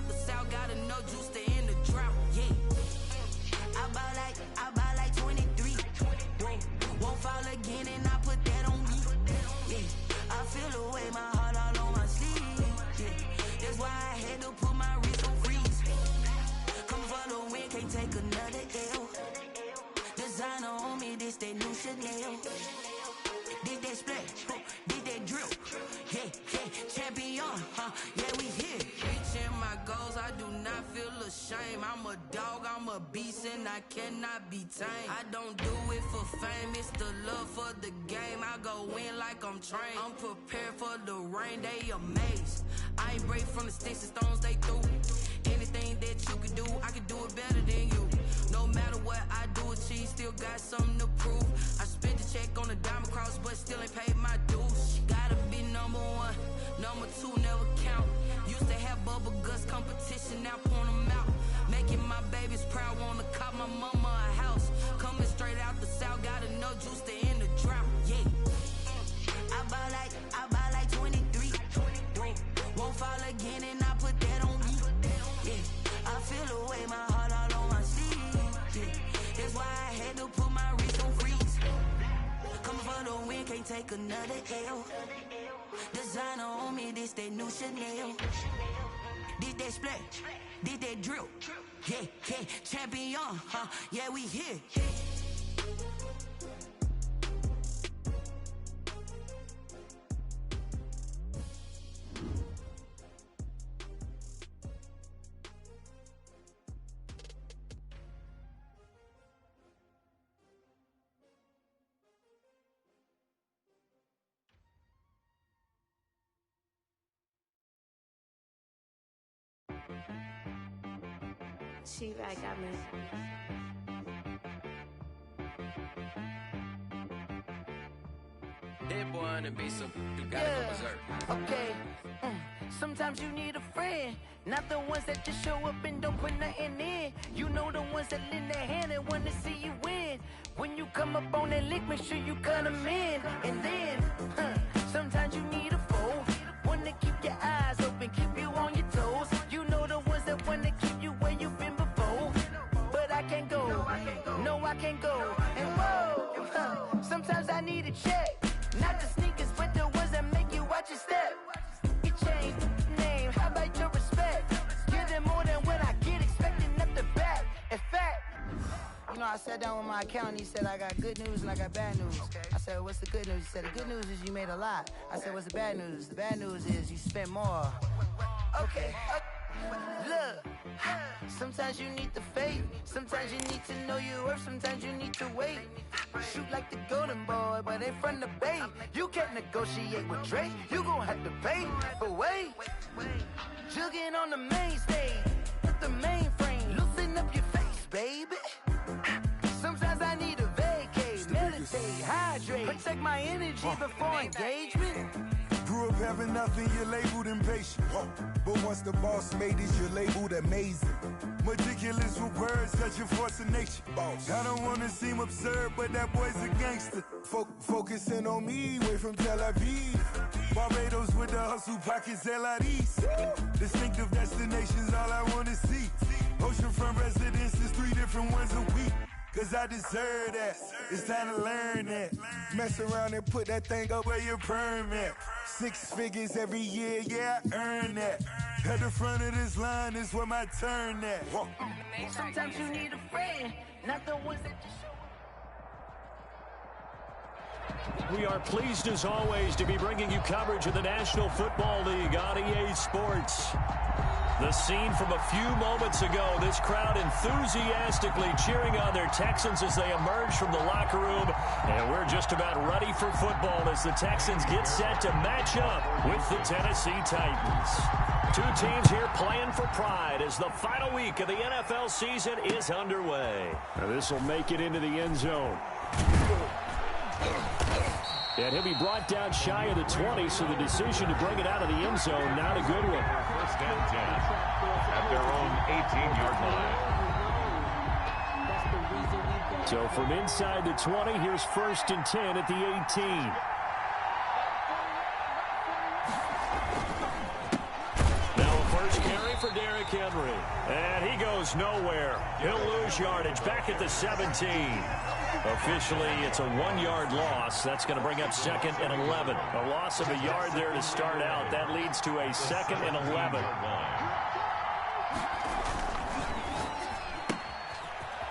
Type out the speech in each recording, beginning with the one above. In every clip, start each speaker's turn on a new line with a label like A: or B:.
A: out the south, got enough juice to end the drought. Yeah. I buy like 23. Won't fall again, and I put that on me. Yeah. I feel the way, my heart all on my sleeve. Yeah. That's why I had to put my wrist on freeze. Come for the win, can't take another L. Designer on me, this that new Chanel. This that splash, this that drill. Yeah, champion, yeah, we here. Reaching my goals, I do not feel ashamed. I'm a dog, I'm a beast, and I cannot be tamed. I don't do it for fame, it's the love for the game. I go in like I'm trained. I'm prepared for the rain, they amazed. I ain't break from the sticks and stones they threw. Anything that you can do, I can do it better than you. No matter what I do, achieve, still got something to prove. I spent the check on the diamond cross, but still ain't paid my dues. Gotta be number one, number two never count. Used to have bubble guts competition, now point them out. Making my babies proud, wanna cop my mama a house. Coming straight out the south, got enough juice to end the drought. Yeah, I buy like 23. Won't fall again, and I put that on me. Yeah, I feel the way, my heart all on my sleeve. Yeah, that's why I had to put my wrist on freeze. Coming for the win, can't take another L. Designer on me, this that new Chanel. This that splash, this that drill. Yeah, champion, yeah, we here.
B: She right, got me.
C: Dead boy on the beat, so you gotta go berserk.
D: Okay. Sometimes you need a friend, not the ones that just show up and don't put nothing in. You know the ones that lend their hand and want to see you win. When you come up on that lick, make sure you cut them in. And then, sometimes you need a foe, one to keep your eyes open, keep you on your toes. You know the ones that want to keep you where you've been before. But I can't go, no I can't go. And whoa, sometimes I need a check. Not the sneakers, but the ones that make you watch your step. You change name, how about your respect? Give them more than what I get, expecting up the back. In fact, you know, I sat down with my accountant, he said I got good news and I got bad news. I said, what's the good news? He said, the good news is you made a lot. I said, what's the bad news? The bad news is you spent more. Okay. Look, sometimes you need the faith, sometimes you need to know your worth, sometimes you need to wait. Shoot like the golden boy, but ain't from the bay. You can't negotiate with Drake, you gon' have to pay. But wait, jugging on the main stage, with the mainframe, loosen up your face, baby. Sometimes I need a vacate, meditate, hydrate, protect my energy before engagement.
E: Grew up having nothing, you're labeled impatient. But once the boss made it, you're labeled amazing. Meticulous with words, such a force of nature. I don't wanna seem absurd, but that boy's a gangster. Focusing on me, way from Tel Aviv. Barbados with the hustle pockets, LIDs. Distinctive destinations, all I wanna see. Oceanfront residences, 3 different ones a week. Cause I deserve that, it's time to learn that. Mess around and put that thing up where your permit. 6 figures every year, yeah, I earn that. At the front of this line is where my turn at.
D: Sometimes you need a friend, not the ones that just show up.
F: We are pleased as always to be bringing you coverage of the National Football League on EA Sports. The scene from a few moments ago, this crowd enthusiastically cheering on their Texans as they emerge from the locker room. And we're just about ready for football as the Texans get set to match up with the Tennessee Titans. 2 teams here playing for pride as the final week of the NFL season is underway. Now this will make it into the end zone. And he'll be brought down shy of the 20, so the decision to bring it out of the end zone, not a good one.
G: First and 10 at their own 18-yard line.
F: So from inside the 20, here's 1st and 10 at the 18. Now a first carry for Derrick Henry. And he goes nowhere. He'll lose yardage back at the 17. Officially, it's a 1-yard loss. That's going to bring up 2nd and 11. A loss of a yard there to start out. That leads to a 2nd and 11.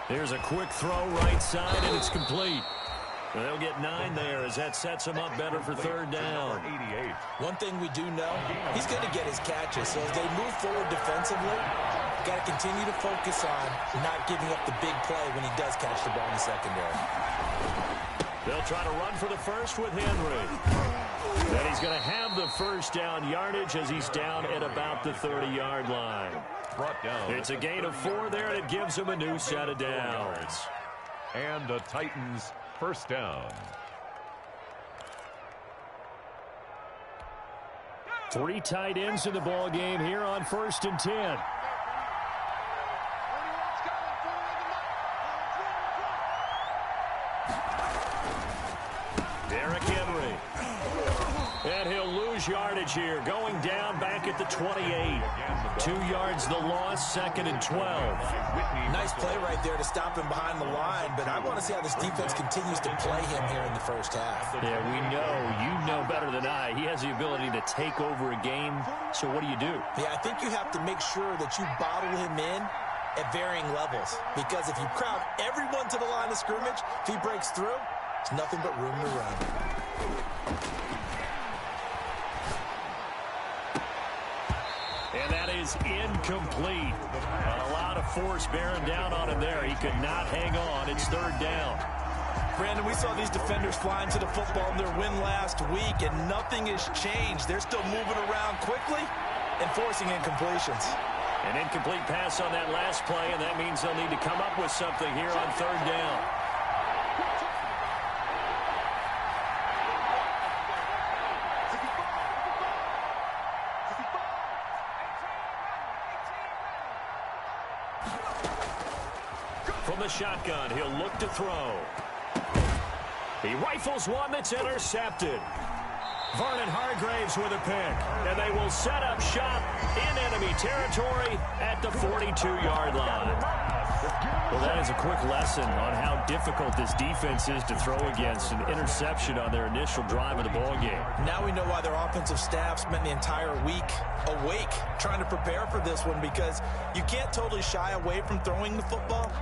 F: There's a quick throw right side, and it's complete. They'll get 9 there as that sets him up better for 3rd down.
H: One thing we do know, he's going to get his catches. So as they move forward defensively, got to continue to focus on not giving up the big play when he does catch the ball in the secondary.
F: They'll try to run for the first with Henry. And he's going to have the 1st down yardage as he's down at about the 30-yard line.
G: Brought down.
F: It's a gain of 4 there, and it gives him a new set of downs.
G: And the Titans' 1st down.
F: 3 tight ends in the ball game here on 1st and 10. Derrick Henry. And he'll lose yardage here. Going down back at the 28. 2 yards the loss, 2nd and 12.
H: Nice play right there to stop him behind the line, but I want to see how this defense continues to play him here in the 1st half.
F: Yeah, we know. You know better than I. He has the ability to take over a game, so what do you do?
H: Yeah, I think you have to make sure that you bottle him in at varying levels, because if you crowd everyone to the line of scrimmage, if he breaks through, it's nothing but room to run.
F: And that is incomplete. A lot of force bearing down on him there. He could not hang on. It's 3rd down.
H: Brandon, we saw these defenders flying to the football in their win last week, and nothing has changed. They're still moving around quickly and forcing incompletions.
F: An incomplete pass on that last play, and that means they'll need to come up with something here on 3rd down. From the shotgun, he'll look to throw. He rifles one that's intercepted. Vernon Hargraves with a pick, and they will set up shop in enemy territory at the 42-yard line. Well, that is a quick lesson on how difficult this defense is to throw against. An interception on their initial drive of the ballgame.
H: Now we know why their offensive staff spent the entire week awake trying to prepare for this one, because you can't totally shy away from throwing the football.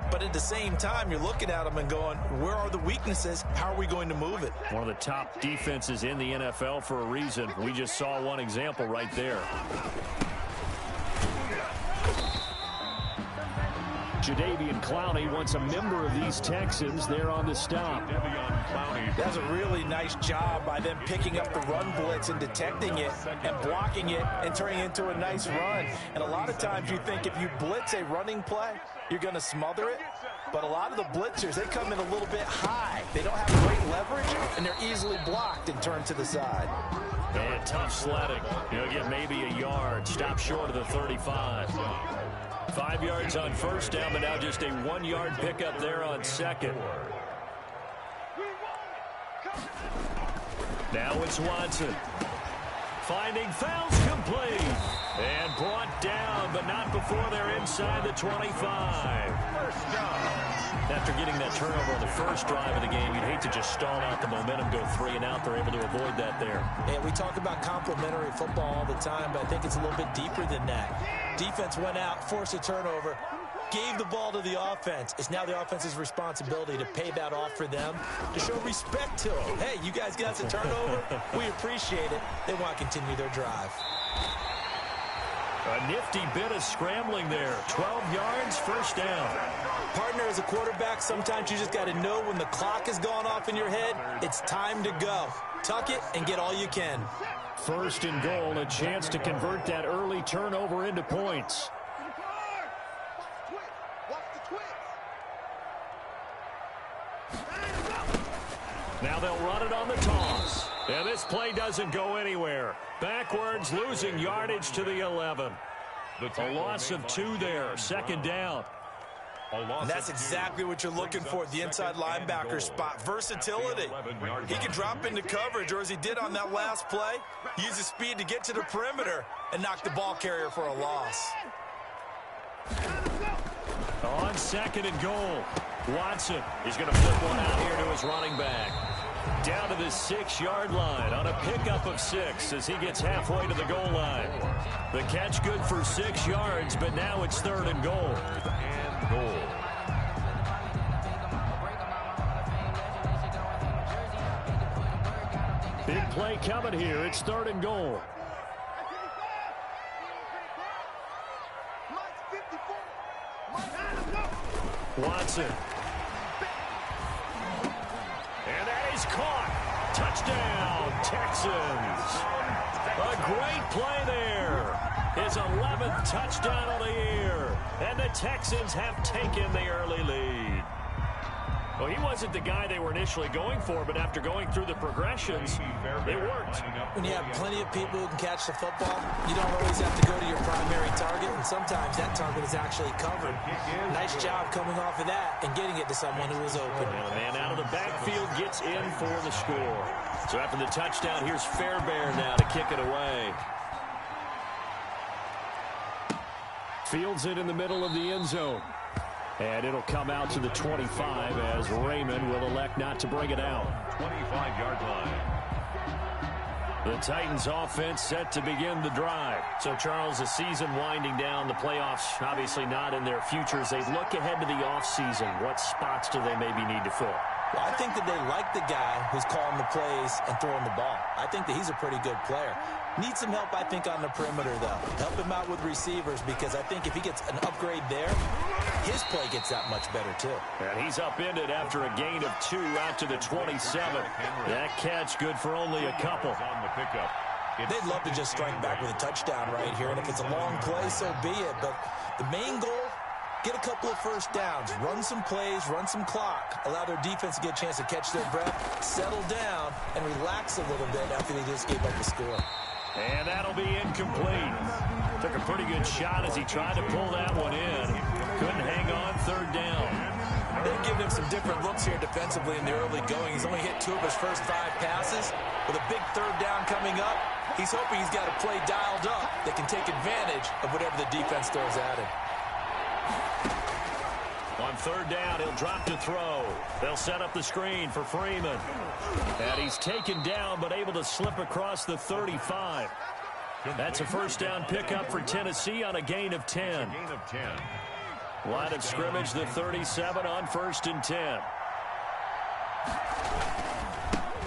H: But at the same time, you're looking at them and going, where are the weaknesses? How are we going to move it?
F: One of the top defenses in the NFL for a reason. We just saw one example right there. Jadeveon Clowney wants a member of these Texans there on the stop.
H: That's a really nice job by them picking up the run blitz and detecting it and blocking it and turning it into a nice run. And a lot of times you think if you blitz a running play, you're going to smother it. But a lot of the blitzers, they come in a little bit high. They don't have great leverage, and they're easily blocked and turned to the side.
F: And tough sledding. He'll get maybe a yard. Stop short of the 35. 5 yards on 1st down, but now just a 1-yard pickup there on 2nd. Now it's Watson. Finding fouls complete. And brought down, but not before they're inside the 25. 1st down. After getting that turnover on the first drive of the game, you'd hate to just stall out the momentum, go 3 and out. They're able to avoid that there.
H: Yeah, we talk about complementary football all the time, but I think it's a little bit deeper than that. Defense went out, forced a turnover, gave the ball to the offense. It's now the offense's responsibility to pay that off for them, to show respect to them. Hey, you guys got the turnover. We appreciate it. They want to continue their drive.
F: A nifty bit of scrambling there. 12 yards, 1st down.
H: Partner, as a quarterback, sometimes you just got to know when the clock has gone off in your head, it's time to go. Tuck it and get all you can.
F: 1st and goal, a chance to convert that early turnover into points. Now they'll run it on the toss. And this play doesn't go anywhere. Backwards, losing yardage to the 11. A loss of 2 there, 2nd down.
H: And that's exactly what you're looking for at the inside linebacker spot. Versatility. He can drop into coverage, or as he did on that last play, use his speed to get to the perimeter and knock the ball carrier for a loss.
F: On 2nd and goal, Watson is going to flip one out here to his running back. Down to the 6-yard line on a pickup of 6 as he gets halfway to the goal line. The catch good for 6 yards, but now it's 3rd and goal.
G: And goal.
F: Big play coming here. It's 3rd and goal. Watson. And that is caught. Touchdown, Texans. A great play there. His 11th touchdown of the year. And the Texans have taken the early lead. Well, he wasn't the guy they were initially going for, but after going through the progressions, it worked.
H: When you have plenty of people who can catch the football, you don't always have to go to your primary target, and sometimes that target is actually covered. Nice job coming off of that and getting it to someone who was open.
F: And the man out of the backfield gets in for the score. So after the touchdown, here's Fairbairn now to kick it away. Fields it in the middle of the end zone. And it'll come out to the 25 as Raymond will elect not to bring it out.
G: 25-yard line.
F: The Titans offense set to begin the drive. So, Charles, the season winding down, the playoffs obviously not in their futures. They look ahead to the offseason. What spots do they maybe need to fill?
H: Well, I think that they like the guy who's calling the plays and throwing the ball. I think that he's a pretty good player. Needs some help, I think, on the perimeter, though. Help him out with receivers because I think if he gets an upgrade there, his play gets that much better, too.
F: And he's upended after a gain of 2 out to the 27. That catch good for only a couple.
G: On the pickup.
H: They'd love to just strike back with a touchdown right here, and if it's a long play, so be it. But the main goal, get a couple of first downs, run some plays, run some clock, allow their defense to get a chance to catch their breath, settle down, and relax a little bit after they just gave up the score.
F: And that'll be incomplete. Took a pretty good shot as he tried to pull that one in. Couldn't hang on 3rd down.
H: They've given him some different looks here defensively in the early going. He's only hit 2 of his first 5 passes. With a big 3rd down coming up, he's hoping he's got a play dialed up that can take advantage of whatever the defense throws at him.
F: On 3rd down, he'll drop to throw. They'll set up the screen for Freeman. And he's taken down, but able to slip across the 35. That's a first down pickup for Tennessee on a gain of 10.
G: Gain of 10.
F: Line of scrimmage, the 37 on 1st and 10.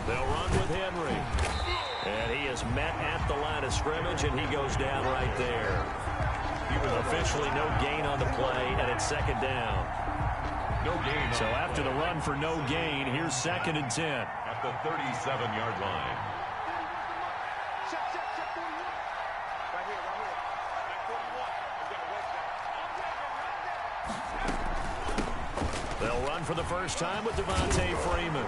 F: They'll run with Henry. And he is met at the line of scrimmage, and he goes down right there. Officially no gain on the play, and it's 2nd down.
G: No gain.
F: So after the run for no gain, here's 2nd and 10.
G: At the 37-yard line.
F: They'll run for the first time with Devontae Freeman.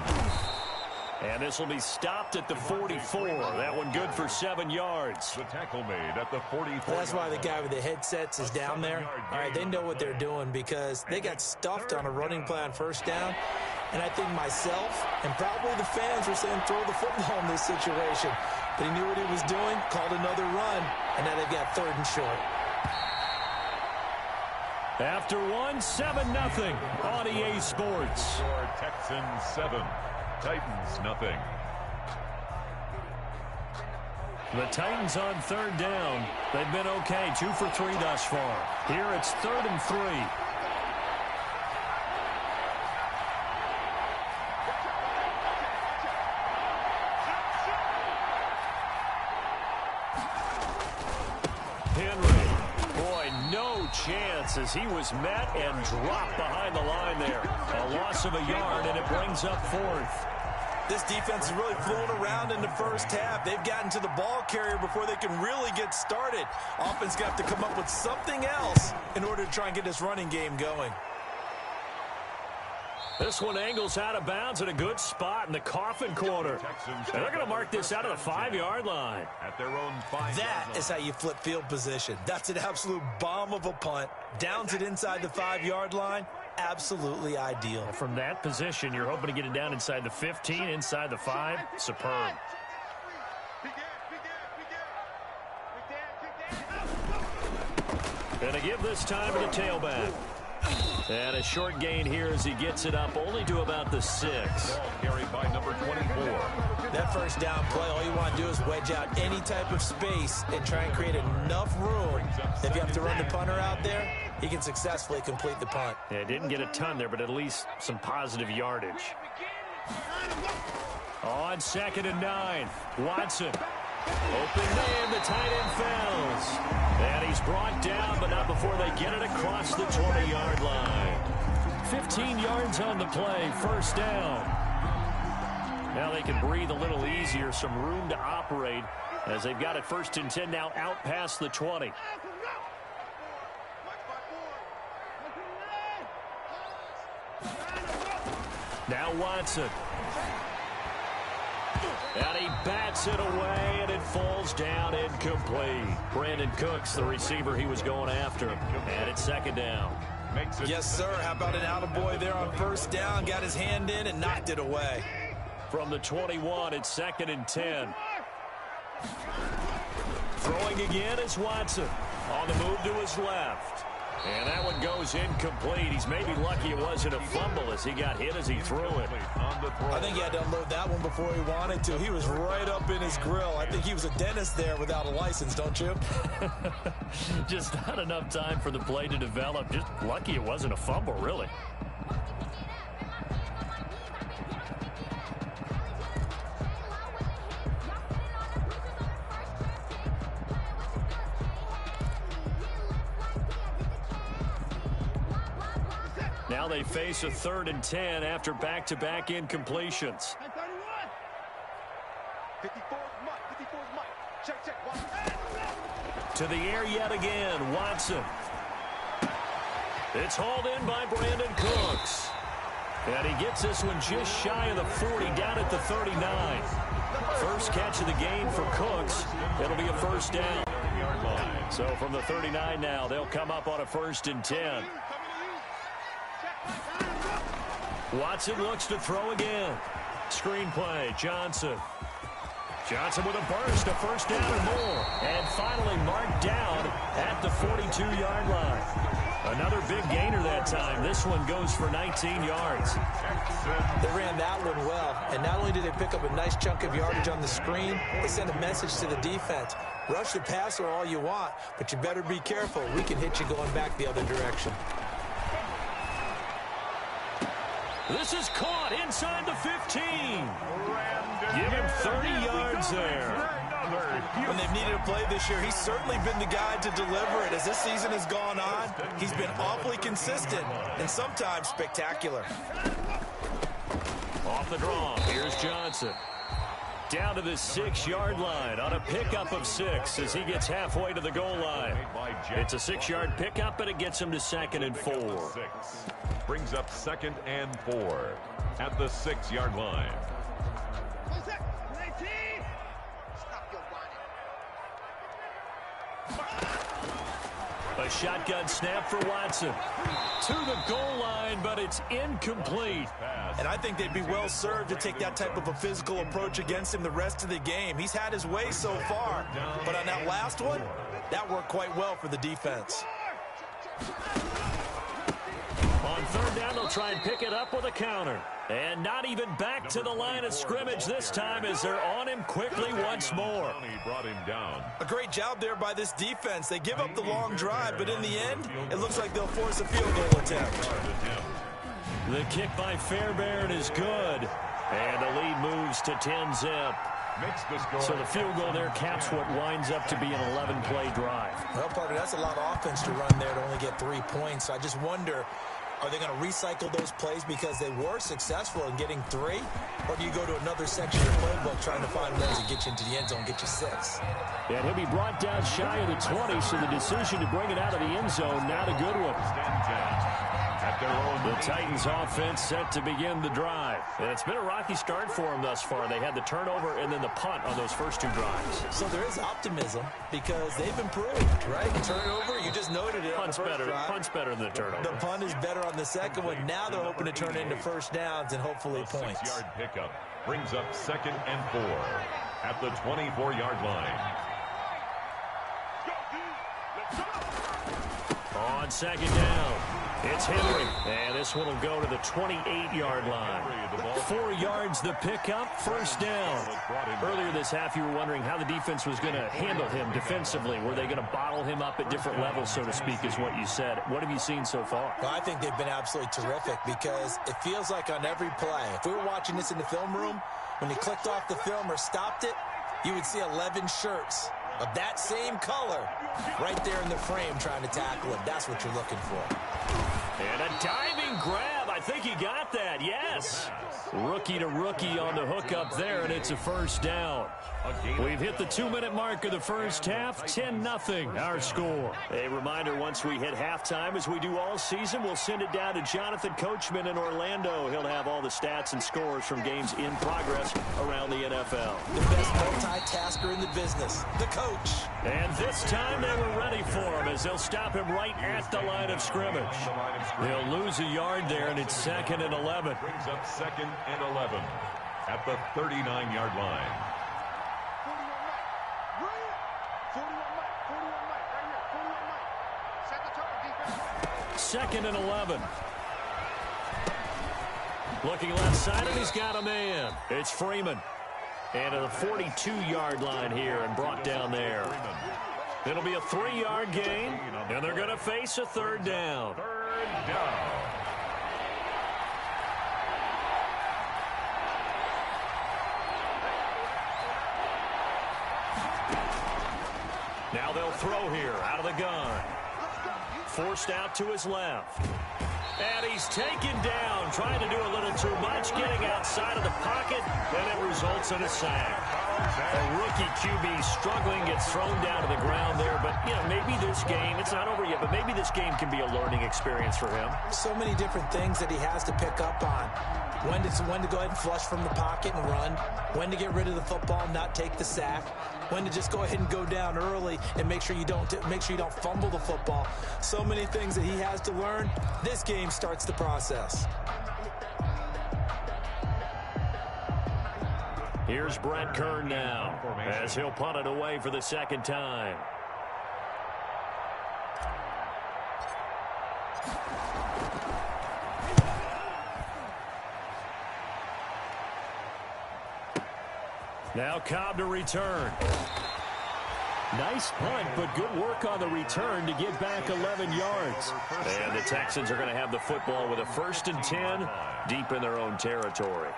F: And this will be stopped at the 44. That one good for 7 yards.
G: The tackle made at the 44.
H: That's why the guy with the headsets is down there. All right, they know what they're doing because they got stuffed on a running play on 1st down. And I think myself and probably the fans were saying throw the football in this situation. But he knew what he was doing, called another run, and now they've got 3rd and short.
F: After 7-0 on EA Sports.
G: Texans 7. Titans nothing.
F: The Titans on 3rd down. They've been okay. 2 for 3 thus far. Here it's 3rd and 3. Henry. Boy, no chance as he was met and dropped behind the line there. A loss of a yard, and it brings up 4th.
H: This defense is really flown around in the first half. They've gotten to the ball carrier before they can really get started. Offense got to come up with something else in order to try and get this running game going.
F: This one angles out of bounds at a good spot in the coffin corner. And they're going to mark this out of the 5-yard line.
G: At their own 5.
H: That is how you flip field position. That's an absolute bomb of a punt. Downs it inside the 5-yard line. Absolutely ideal.
F: From that position, you're hoping to get it down inside the 15, inside the 5. Superb. And a give this time to the tailback. And a short gain here as he gets it up only to about the 6.
G: Ball carried by number 24.
H: That first down play, all you want to do is wedge out any type of space and try and create enough room. If you have to run the punter out there, he can successfully complete the punt.
F: Yeah, didn't get a ton there, but at least some positive yardage. On 2nd and 9, Watson. Open man, the tight end fails. And he's brought down, but not before they get it across the 20-yard line. 15 yards on the play, first down. Now they can breathe a little easier, some room to operate as they've got it 1st and 10 now out past the 20. Now Watson. And he bats it away, and it falls down incomplete. Brandon Cooks, the receiver he was going after. And it's 2nd down.
H: Yes, sir. How about an attaboy there on 1st down? Got his hand in and knocked it away.
F: From the 21, it's 2nd and 10. Throwing again is Watson. On the move to his left. And that one goes incomplete. He's maybe lucky it wasn't a fumble as he got hit as he threw it.
H: I think he had to unload that one before he wanted to. He was right up in his grill. I think he was a dentist there without a license, don't you?
F: Just not enough time for the play to develop. Just lucky it wasn't a fumble, really. Now they face a 3rd and 10 after back-to-back incompletions. To the air yet again, Watson. It's hauled in by Brandon Cooks. And he gets this one just shy of the 40, down at the 39. First catch of the game for Cooks. It'll be a 1st down. So from the 39 now, they'll come up on a 1st and 10. Watson looks to throw again. Screenplay, Johnson. Johnson with a burst, a 1st down or more. And finally marked down at the 42-yard line. Another big gainer that time. This one goes for 19 yards.
H: They ran that one well. And not only did they pick up a nice chunk of yardage on the screen, they sent a message to the defense. Rush the passer all you want, but you better be careful. We can hit you going back the other direction.
F: This is caught inside the 15. Give him 30 yards there.
H: When they've needed a play this year, he's certainly been the guy to deliver it. As this season has gone on, he's been awfully consistent and sometimes spectacular.
F: Off the draw, here's Johnson. Down to the 6-yard line on a pickup of 6 as he gets halfway to the goal line. It's a 6-yard pickup, and it gets him to 2nd and 4.
G: Brings up 2nd and 4 at the 6-yard line.
F: A shotgun snap for Watson. To the goal line, but it's incomplete.
H: And I think they'd be well served to take that type of a physical approach against him the rest of the game. He's had his way so far, but on that last one, that worked quite well for the defense.
F: On 3rd down, they'll try and pick it up with a counter. And not even back to the line of scrimmage this time as they're on him quickly once more.
G: Brought him down.
H: A great job there by this defense. They give up the long drive, but in the end, it looks like they'll force a field goal attempt.
F: The kick by Fairbairn is good. And the lead moves to 10-zip. So the field goal there caps what winds up to be an 11-play drive.
H: Well, Parker, that's a lot of offense to run there to only get 3 points. So I just wonder, are they going to recycle those plays because they were successful in getting 3? Or do you go to another section of the playbook trying to find ways to get you into the end zone, get you 6?
F: And he'll be brought down shy of the 20, so the decision to bring it out of the end zone, not a good one. The Titans offense set to begin the drive. And it's been a rocky start for them thus far. They had the turnover and then the punt on those first 2 drives.
H: So there is optimism because they've improved, right? The turnover, you just noted it.
F: Punt's better. Punt's better than the turnover.
H: The punt is better on the second one. Now they're hoping to turn it into 1st downs and hopefully points.
G: 6-yard pickup brings up 2nd and 4 at the 24-yard line.
F: On 2nd down. It's Henry, and this one will go to the 28-yard line. 4 yards the pickup, first down. Earlier this half, you were wondering how the defense was going to handle him defensively. Were they going to bottle him up at different levels, so to speak, is what you said. What have you seen so far?
H: Well, I think they've been absolutely terrific because it feels like on every play, if we were watching this in the film room, when he clicked off the film or stopped it, you would see 11 shirts of that same color right there in the frame trying to tackle him. That's what you're looking for.
F: And a diving grab. I think he got that. Yes. Rookie to rookie on the hook up there, and it's a first down. We've hit the 2-minute mark of the first half. 10-0 our score. A reminder, once we hit halftime, as we do all season, we'll send it down to Jonathan Coachman in Orlando. He'll have all the stats and scores from games in progress around the NFL.
H: The best multitasker in the business, the coach.
F: And this time they were ready for him as they'll stop him right at the line of scrimmage. They'll lose a yard there, and it's 2nd and 11.
G: Brings up 2nd and 11 at the 39-yard line.
F: 2nd and 11. Looking left side, and he's got a man. It's Freeman. And at the 42-yard line here and brought down there. It'll be a 3-yard gain, and they're going to face a 3rd down.
G: 3rd down.
F: Now they'll throw here out of the gun. Forced out to his left. And he's taken down, trying to do a little too much, getting outside of the pocket, and it results in a sack. A rookie QB struggling, gets thrown down to the ground there, but, you know, maybe this game, it's not over yet, but maybe this game can be a learning experience for him.
H: So many different things that he has to pick up on. When to go ahead and flush from the pocket and run, when to get rid of the football and not take the sack, when to just go ahead and go down early and make sure you don't fumble the football. So many things that he has to learn. This game starts the process.
F: Here's Brett Kern now as he'll punt it away for the 2nd time. Now Cobb to return. Nice punt, but good work on the return to get back 11 yards. And the Texans are going to have the football with a 1st and 10 deep in their own territory.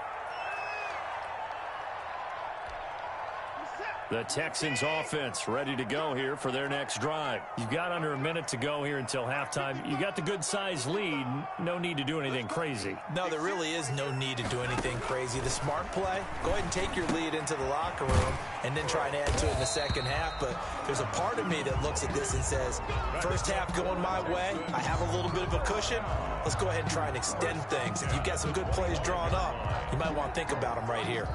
F: The Texans offense ready to go here for their next drive. You've got under a minute to go here until halftime. You got the good-sized lead. No need to do anything crazy.
H: No, there really is no need to do anything crazy. The smart play, go ahead and take your lead into the locker room and then try and add to it in the 2nd half. But there's a part of me that looks at this and says, first half going my way, I have a little bit of a cushion. Let's go ahead and try and extend things. If you've got some good plays drawn up, you might want to think about them right here.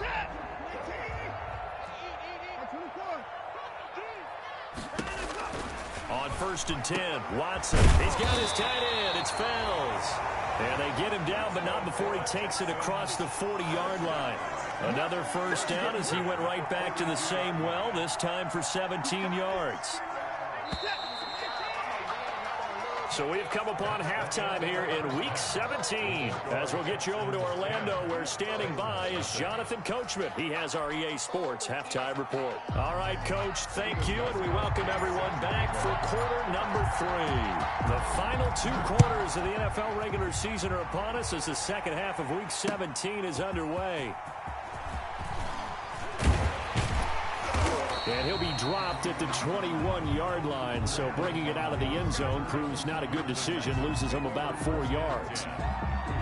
F: On 1st and 10, Watson. He's got his tight end. It's Fells. And they get him down, but not before he takes it across the 40-yard line. Another first down as he went right back to the same well, this time for 17 yards. So we've come upon halftime here in Week 17. As we'll get you over to Orlando, where standing by is Jonathan Coachman. He has our EA Sports halftime report. All right, Coach, thank you, and we welcome everyone back for quarter number 3. The final 2 quarters of the NFL regular season are upon us as the second half of Week 17 is underway. And he'll be dropped at the 21-yard line, so bringing it out of the end zone proves not a good decision, loses him about 4 yards.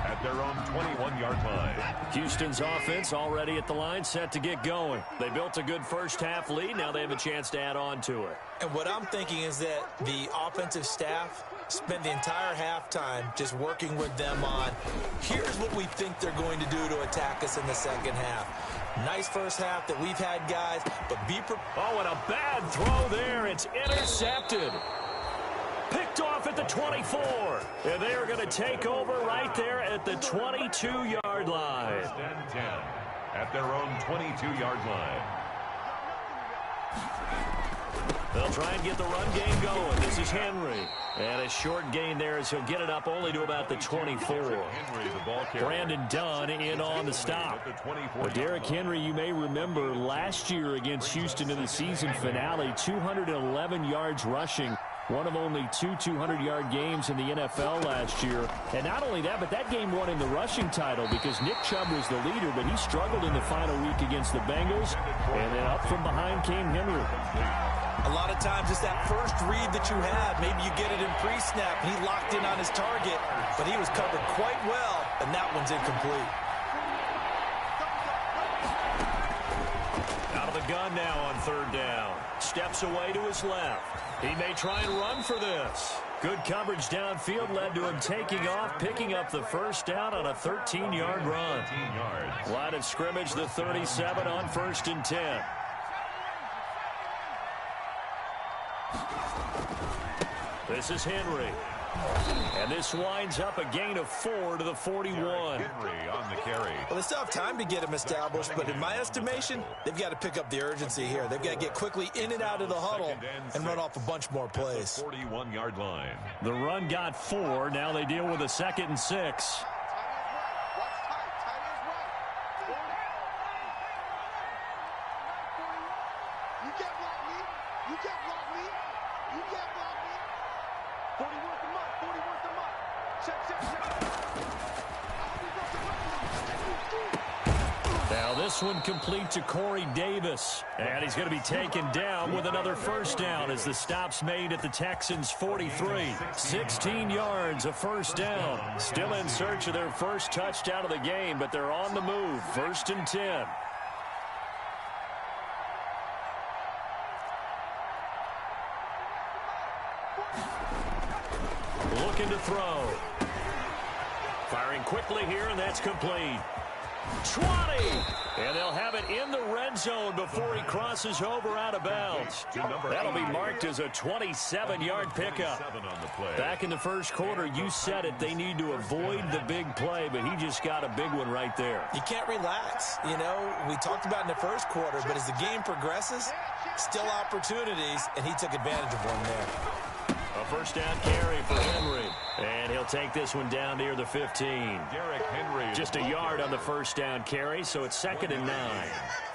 G: At their own 21-yard line.
F: Houston's offense already at the line, set to get going. They built a good first half lead, now they have a chance to add on to it.
H: And what I'm thinking is that the offensive staff spent the entire halftime just working with them on, here's what we think they're going to do to attack us in the second half. Nice first half that we've had, guys, but be prepared.
F: Oh, and a bad throw there. It's intercepted. Picked off at the 24. And they are going to take over right there at the 22-yard line.
G: 10 at their own 22-yard line.
F: They'll try and get the run game going. This is Henry. And a short gain there as he'll get it up only to about the 24. Brandon Dunn in on the stop. But Derrick Henry, you may remember last year against Houston in the season finale, 211 yards rushing. One of only two 200-yard games in the NFL last year. And not only that, but that game won him the rushing title because Nick Chubb was the leader, but he struggled in the final week against the Bengals. And then up from behind came Henry.
H: A lot of times it's that first read that you have. Maybe you get it in pre-snap, and he locked in on his target, but he was covered quite well, and that one's incomplete.
F: Out of the gun now on third down. Steps away to his left. He may try and run for this. Good coverage downfield led to him taking off, picking up the first down on a 13-yard run. Line of scrimmage, the 37 on 1st and 10. This is Henry. And this winds up a gain of 4 to the 41.
G: Henry on the carry.
H: Well, they still have time to get him established, but in my estimation, they've got to pick up the urgency here. They've got to get quickly in and out of the huddle and run off a bunch more plays.
G: 41-yard line.
F: The run got 4. Now they deal with a 2nd and 6. This one complete to Corey Davis. And he's going to be taken down with another first down as the stop's made at the Texans' 43. 16 yards, a first down. Still in search of their first touchdown of the game, but they're on the move. 1st and 10. Looking to throw. Firing quickly here, and that's complete. 20! And they'll have it in the red zone before he crosses over out of bounds. That'll be marked as a 27-yard pickup. Back in the first quarter, you said it, they need to avoid the big play, but he just got a big one right there.
H: You can't relax. You know, we talked about in the first quarter, but as the game progresses, still opportunities, and he took advantage of one there.
F: A first down carry for Henry. And he'll take this one down near the 15.
G: Derrick Henry.
F: Just a yard on the first down carry, so it's 2nd and 9.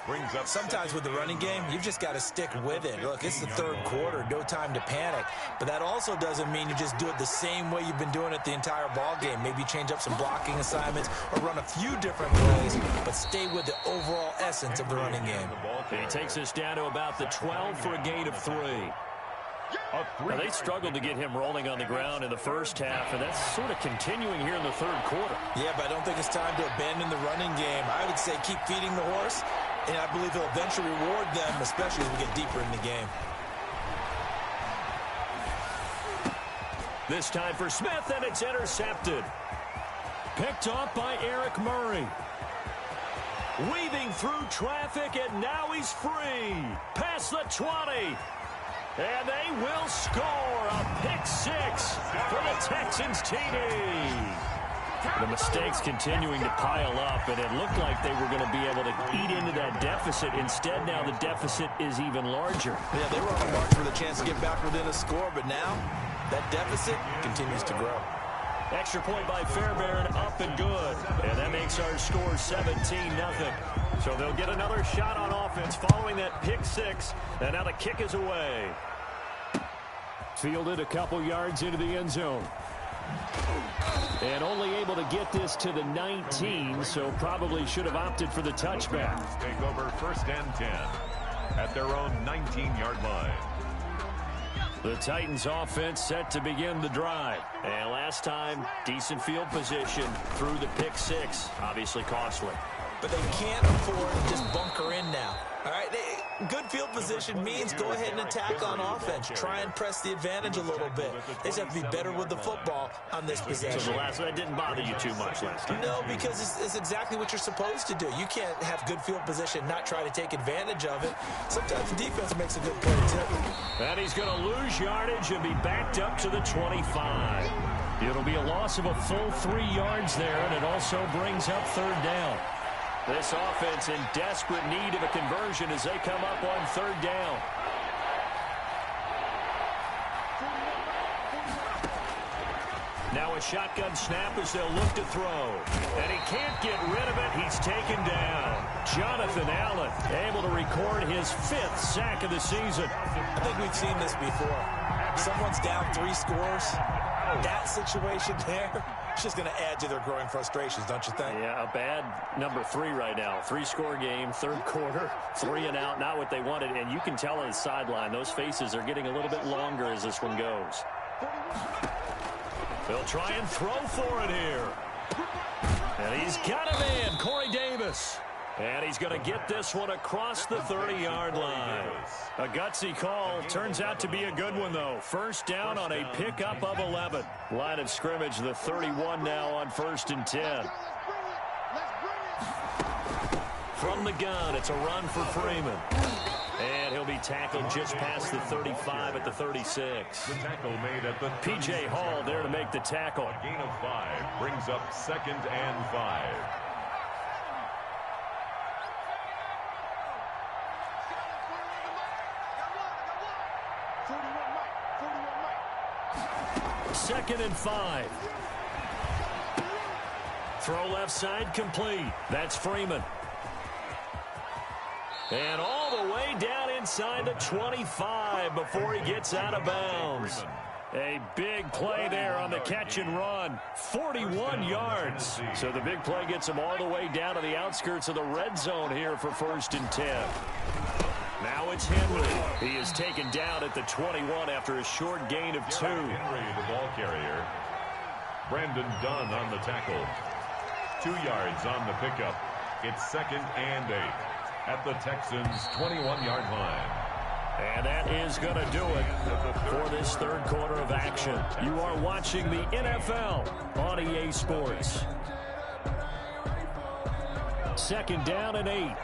G: Brings up
H: sometimes with the running game, you've just got to stick with it. Look, it's the third quarter, no time to panic. But that also doesn't mean you just do it the same way you've been doing it the entire ball game. Maybe change up some blocking assignments or run a few different plays, but stay with the overall essence of the running game.
F: He takes us down to about the 12 for a gain of 3. Now, they struggled to get him rolling on the ground in the first half, and that's sort of continuing here in the third quarter.
H: Yeah, but I don't think it's time to abandon the running game. I would say keep feeding the horse, and I believe he'll eventually reward them, especially as we get deeper in the game.
F: This time for Smith, and it's intercepted. Picked off by Eric Murray. Weaving through traffic, and now he's free. Past the 20. And they will score a pick-6 for the Texans TD. The mistakes continuing to pile up, and it looked like they were going to be able to eat into that deficit. Instead, now the deficit is even larger.
H: Yeah, they were on the march for the chance to get back within a score, but now that deficit continues to grow.
F: Extra point by Fairbairn, up and good. And that makes our score 17-0. So they'll get another shot on offense following that pick-6. And now the kick is away. Fielded a couple yards into the end zone. And only able to get this to the 19, so probably should have opted for the touchback.
G: Take over 1st and 10 at their own 19-yard line.
F: The Titans offense set to begin the drive. And last time, decent field position through the pick-6. Obviously costly.
H: But they can't afford to just bunker in now. All right, good field position means go ahead and attack on offense. Try and press the advantage a little bit. They just have to be better with the football on this possession.
F: So that didn't bother you too much last time?
H: No, because it's exactly what you're supposed to do. You can't have good field position, not try to take advantage of it. Sometimes the defense makes a good play, too.
F: And he's going to lose yardage and be backed up to the 25. It'll be a loss of a full 3 yards there, and it also brings up third down. This offense in desperate need of a conversion as they come up on third down. Now a shotgun snap as they'll look to throw. And he can't get rid of it. He's taken down. Jonathan Allen able to record his 5th sack of the season.
H: I think we've seen this before. Someone's down 3 scores. That situation there, it's just going to add to their growing frustrations, don't you think?
F: Yeah, a bad number 3 right now. 3-score game, 3rd quarter, 3 and out, not what they wanted. And you can tell on the sideline, those faces are getting a little bit longer as this one goes. They'll try and throw for it here. And he's got a man, Corey Davis. And he's going to get this one across the 30-yard line. A gutsy call. Turns out to be a good one, though. First down on a pickup of 11. Line of scrimmage, the 31 now on 1st and 10. From the gun, it's a run for Freeman. And he'll be tackled just past the 35 at the 36.
G: The tackle made at the
F: P.J. Hall there to make the tackle.
G: A gain of 5 brings up 2nd and 5.
F: Second and 5. Throw left side complete. That's Freeman. And all the way down inside the 25 before he gets out of bounds. A big play there on the catch and run. 41 yards. So the big play gets him all the way down to the outskirts of the red zone here for 1st and 10. Now it's Henry. He is taken down at the 21 after a short gain of 2.
G: Henry, the ball carrier. Brandon Dunn on the tackle. 2 yards on the pickup. It's 2nd and 8 at the Texans' 21-yard line.
F: And that is going to do it for this 3rd quarter of action. You are watching the NFL on EA Sports. 2nd down and 8.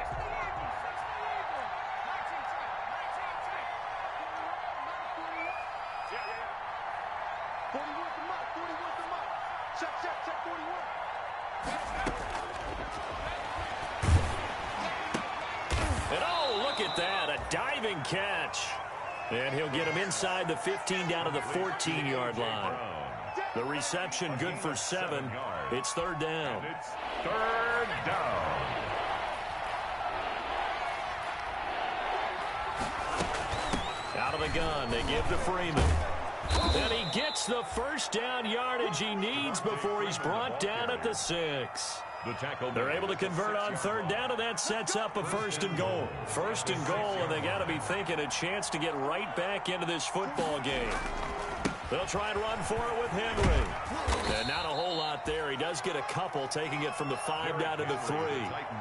F: And oh, look at that, a diving catch. And he'll get him inside the 15 down to the 14-yard line. The reception good for 7. It's 3rd down.
G: And it's 3rd down.
F: Out of the gun, they give to Freeman. And he gets the 1st down yardage he needs before he's brought down at the 6. They're able to convert on 3rd down, and that sets up a 1st and goal. 1st and goal, and they got to be thinking a chance to get right back into this football game. They'll try and run for it with Henry. And not a whole lot there. He does get a couple, taking it from the 5 down to the 3.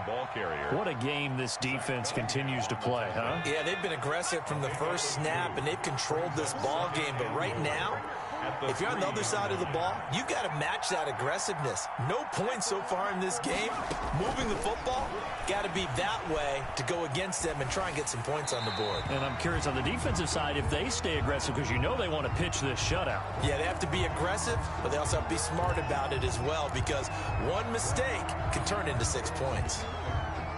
G: Ball carrier.
F: What a game this defense continues to play, huh?
H: Yeah, they've been aggressive from the first snap, and they've controlled this ball game. But right now, if you're on the other side of the ball, you've got to match that aggressiveness. No points so far in this game. Moving the football, got to be that way to go against them and try and get some points on the board.
F: And I'm curious on the defensive side if they stay aggressive, because you know they want to pitch this shutout.
H: Yeah, they have to be aggressive, but they also have to be smart about it as well, because one mistake can turn into 6 points.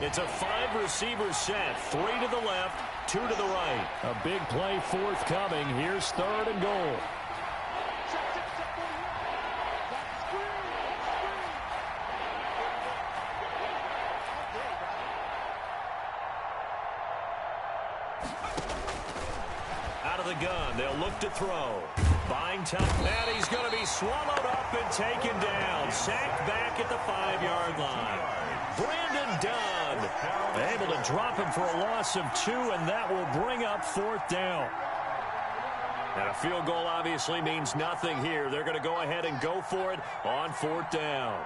F: It's a 5-receiver set. 3 to the left, 2 to the right. A big play forthcoming. Here's 3rd and goal. Out of the gun, they'll look to throw. Buying time, and he's going to be swallowed up and taken down. Sacked back at the 5-yard line. Brandon Dunn able to drop him for a loss of 2, and that will bring up 4th down. And a field goal obviously means nothing here. They're going to go ahead and go for it on 4th down.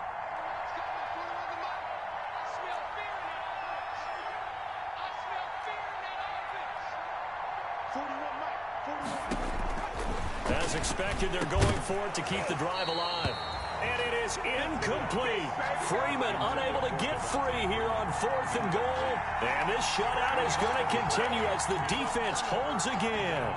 F: As expected, they're going for it to keep the drive alive. And it is incomplete. Freeman unable to get free here on 4th and goal. And this shutout is going to continue as the defense holds again.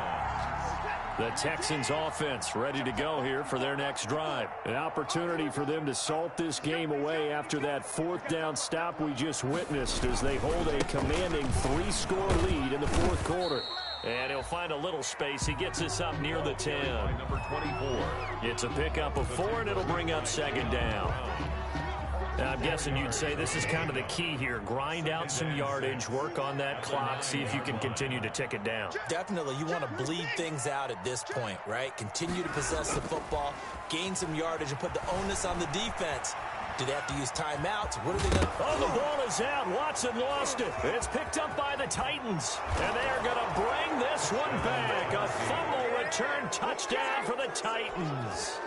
F: The Texans offense ready to go here for their next drive. An opportunity for them to salt this game away after that 4th down stop we just witnessed as they hold a commanding 3-score lead in the 4th quarter. And he'll find a little space. He gets this up near the 10.
G: Number 24.
F: It's a pickup of 4, and it'll bring up second down. Now, I'm guessing you'd say this is kind of the key here. Grind out some yardage, work on that clock, see if you can continue to tick it down.
H: Definitely, you want to bleed things out at this point, right? Continue to possess the football, gain some yardage, and put the onus on the defense. Do they have to use timeouts? What are they going to...
F: Oh, the ball is out. Watson lost it. It's picked up by the Titans. And they are going to bring this one back. A fumble return touchdown for the Titans.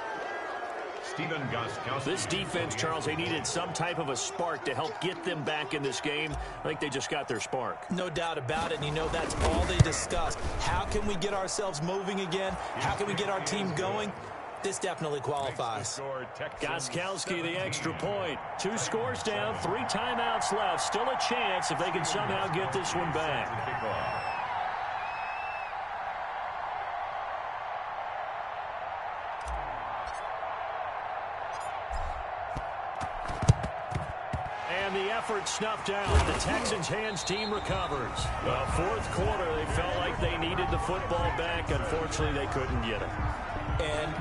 G: Stephen Gostkowski.
F: This defense, Charles, they needed some type of a spark to help get them back in this game. I think they just got their spark.
H: No doubt about it, and you know that's all they discussed. How can we get ourselves moving again? How can we get our team going? This definitely qualifies.
F: Gostkowski, the extra point. 2 scores down, 3 timeouts left. Still a chance if they can somehow get this one back. And the effort snuffed out. The Texans' hands team recovers. Fourth quarter, they felt like they needed the football back. Unfortunately, they couldn't get it.
H: And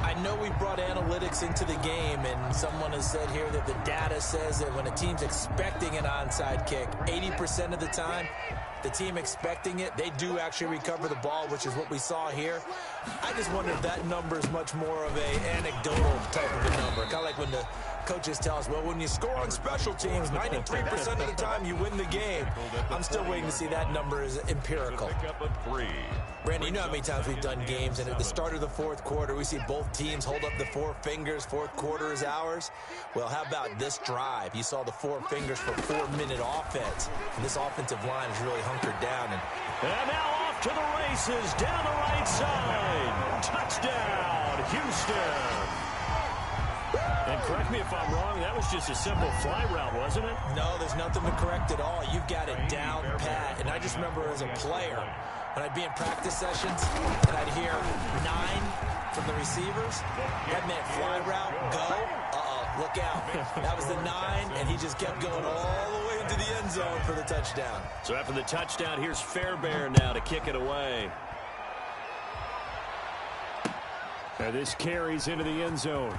H: I know we brought analytics into the game, and someone has said here that the data says that when a team's expecting an onside kick, 80% of the time, the team expecting it, they do actually recover the ball, which is what we saw here. I just wonder if that number is much more of an anecdotal type of a number. Kind of like when the coaches tell us, well, when you score on special teams, 93% of the time you win the game. I'm still waiting to see that number is empirical. Brandon, you know how many times we've done games, and at the start of the fourth quarter, we see both teams hold up the 4 fingers, fourth quarter is ours. Well, how about this drive? You saw the 4 fingers for 4-minute offense. And this offensive line is really hunkered down.
F: And now off to the races, down the right side. Touchdown, Houston. And correct me if I'm wrong, that was just a simple fly route, wasn't it?
H: No, there's nothing to correct at all. You've got it down pat. And I just remember as a player, when I'd be in practice sessions, and I'd hear 9 from the receivers, that meant fly route, go, look out. That was the 9, and he just kept going all the way into the end zone for the touchdown.
F: So after the touchdown, here's Fairbairn now to kick it away. And this carries into the end zone.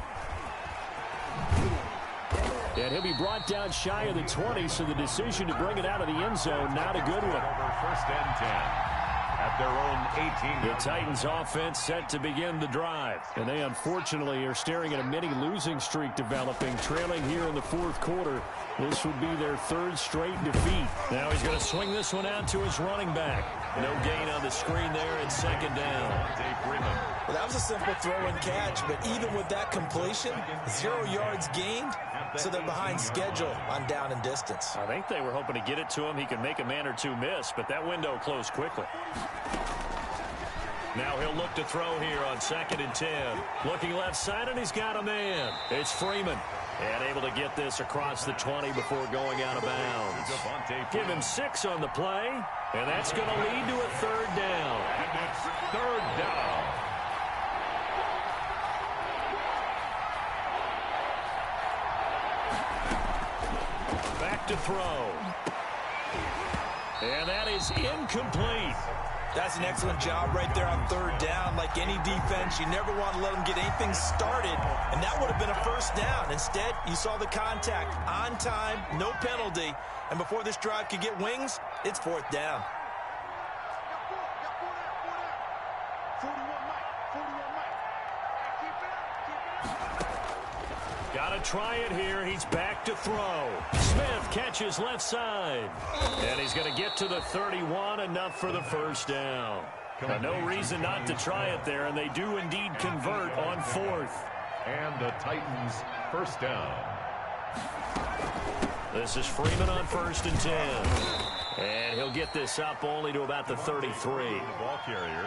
F: And he'll be brought down shy of the 20, so the decision to bring it out of the end zone, not a good one.
G: First and 10 at their own 18.
F: The Titans offense set to begin the drive. And they unfortunately are staring at a mini losing streak developing, trailing here in the fourth quarter. This would be their 3rd straight defeat. Now he's going to swing this one out to his running back. No gain on the screen there, and second down.
H: Well, that was a simple throw and catch, but even with that completion, 0 yards gained, so they're behind schedule on down and distance.
F: I think they were hoping to get it to him. He could make a man or 2 miss, but that window closed quickly. Now he'll look to throw here on 2nd and 10. Looking left side, and he's got a man. It's Freeman. And able to get this across the 20 before going out of bounds. Give him 6 on the play, and that's going to lead to a 3rd down.
G: And it's 3rd down.
F: Back to throw. And that is incomplete.
H: That's an excellent job right there on 3rd down. Like any defense, you never want to let them get anything started, and that would have been a 1st down. Instead, you saw the contact on time, no penalty, and before this drive could get wings, it's 4th down.
F: Got to try it here. He's back to throw. Smith catches left side. And he's going to get to the 31, enough for the 1st down. No reason not to try it there, and they do indeed convert on 4th.
G: And the Titans 1st down.
F: This is Freeman on 1st and 10. And he'll get this up only to about the 33.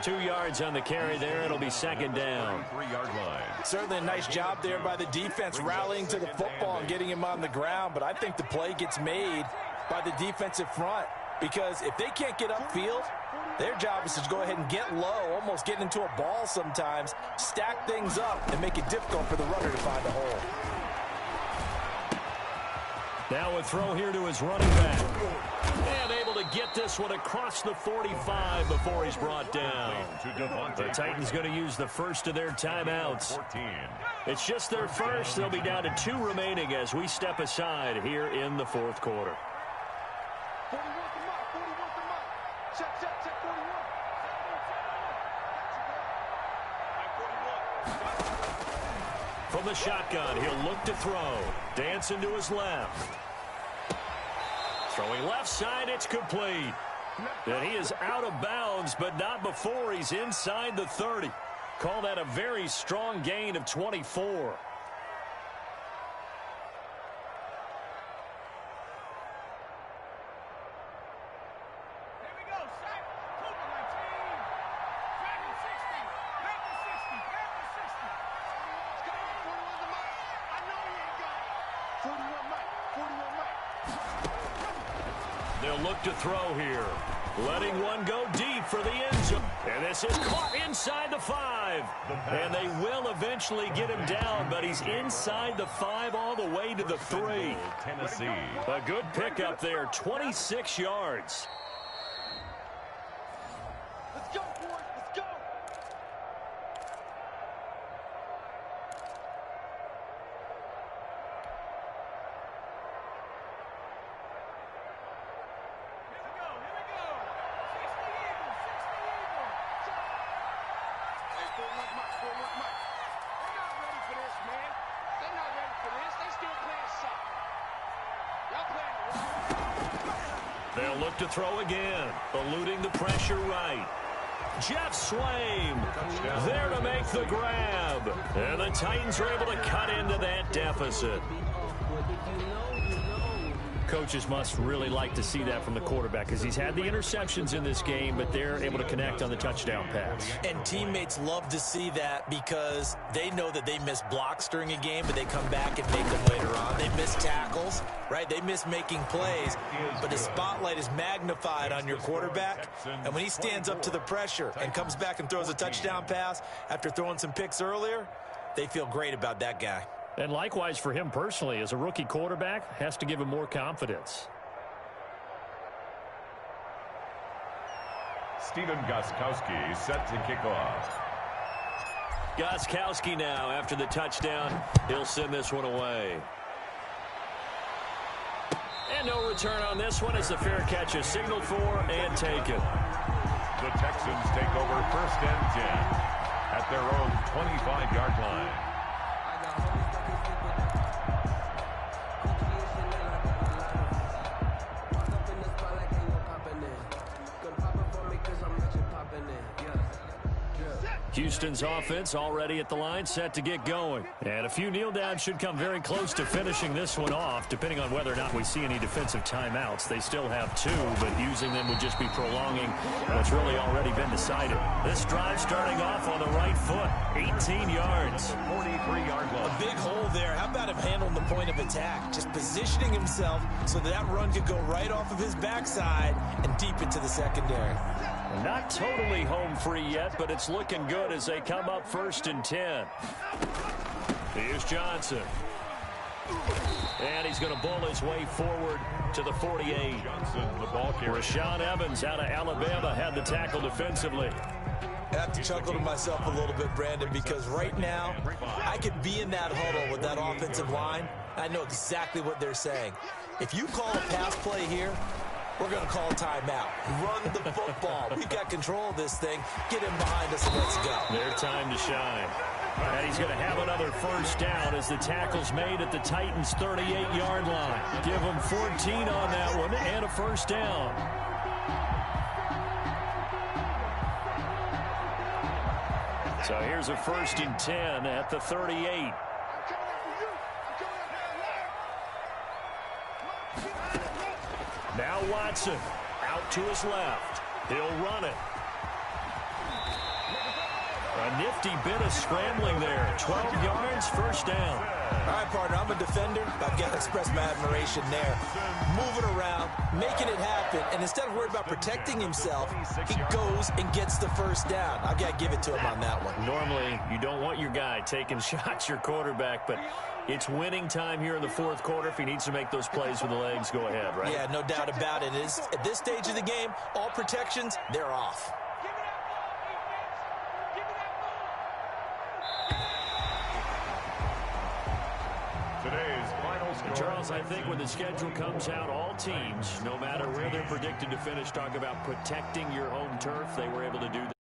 F: 2 yards on the carry there. It'll be 2nd down.
G: 3-yard line.
H: Certainly a nice job there by the defense rallying to the football and getting him on the ground. But I think the play gets made by the defensive front, because if they can't get upfield, their job is to go ahead and get low, almost get into a ball sometimes, stack things up, and make it difficult for the runner to find a hole.
F: Now a throw here to his running back. And able to get this one across the 45 before he's brought down. The Titans going to use the first of their timeouts. It's just their first. They'll be down to 2 remaining as we step aside here in the fourth quarter. From the shotgun, he'll look to throw. Dancing to his left. Throwing left side, it's complete. And he is out of bounds, but not before he's inside the 30. Call that a very strong gain of 24. They'll look to throw here. Letting one go deep for the end zone. And this is caught inside the 5. And they will eventually get him down, but he's inside the 5 all the way to the 3.
G: Tennessee.
F: A good pickup there, 26 yards.
I: Let's go, boys. Let's go.
F: They'll look to throw again, eluding the pressure right. Jeff Swaim there to make the grab. And the Titans are able to cut into that deficit. Coaches must really like to see that from the quarterback because he's had the interceptions in this game, but they're able to connect on the touchdown pass.
H: And teammates love to see that because they know that they miss blocks during a game, but they come back and make them later on. They miss tackles, right? They miss making plays, but the spotlight is magnified on your quarterback. And when he stands up to the pressure and comes back and throws a touchdown pass after throwing some picks earlier, they feel great about that guy.
F: And likewise for him personally, as a rookie quarterback, has to give him more confidence.
G: Stephen Gostkowski set to kick off.
F: Gostkowski now after the touchdown. He'll send this one away. And no return on this one as the fair catch is signaled for and taken.
G: The Texans take over 1st and 10 at their own 25-yard line.
F: Houston's offense already at the line, set to get going. And a few kneel downs should come very close to finishing this one off, depending on whether or not we see any defensive timeouts. They still have 2, but using them would just be prolonging what's really already been decided. This drive starting off on the right foot, 18 yards.
G: 43-yard line.
H: A big hole there. How about him handling the point of attack? Just positioning himself so that run could go right off of his backside and deep into the secondary.
F: Not totally home free yet, but it's looking good as they come up 1st and 10. Here's Johnson. And he's going to bull his way forward to the 48.
G: Johnson, the ball carrier.
F: Rashaan Evans out of Alabama had the tackle defensively.
H: I have to chuckle to myself a little bit, Brandon, because right now I could be in that huddle with that offensive line. I know exactly what they're saying. If you call a pass play here, we're going to call timeout. Run the football. We've got control of this thing. Get him behind us and let's go.
F: Their time to shine. And he's going to have another 1st down as the tackle's made at the Titans' 38-yard line. Give them 14 on that one and a 1st down. So here's a 1st and 10 at the 38. Now Watson out to his left. He'll run it. A nifty nasty bit of scrambling there. 12 yards, first down.
H: All right, partner, I'm a defender. I've got to express my admiration there. Moving around, making it happen, and instead of worried about protecting himself, he goes and gets the first down. I've got to give it to him on that one.
F: Normally, you don't want your guy taking shots, your quarterback, but it's winning time here in the fourth quarter. If he needs to make those plays with the legs, go ahead, right?
H: Yeah, no doubt about it. At this stage of the game, all protections, they're off.
G: Today's final score.
F: Charles, I think when the schedule comes out, all teams, no matter where they're predicted to finish, talk about protecting your home turf. They were able to do that.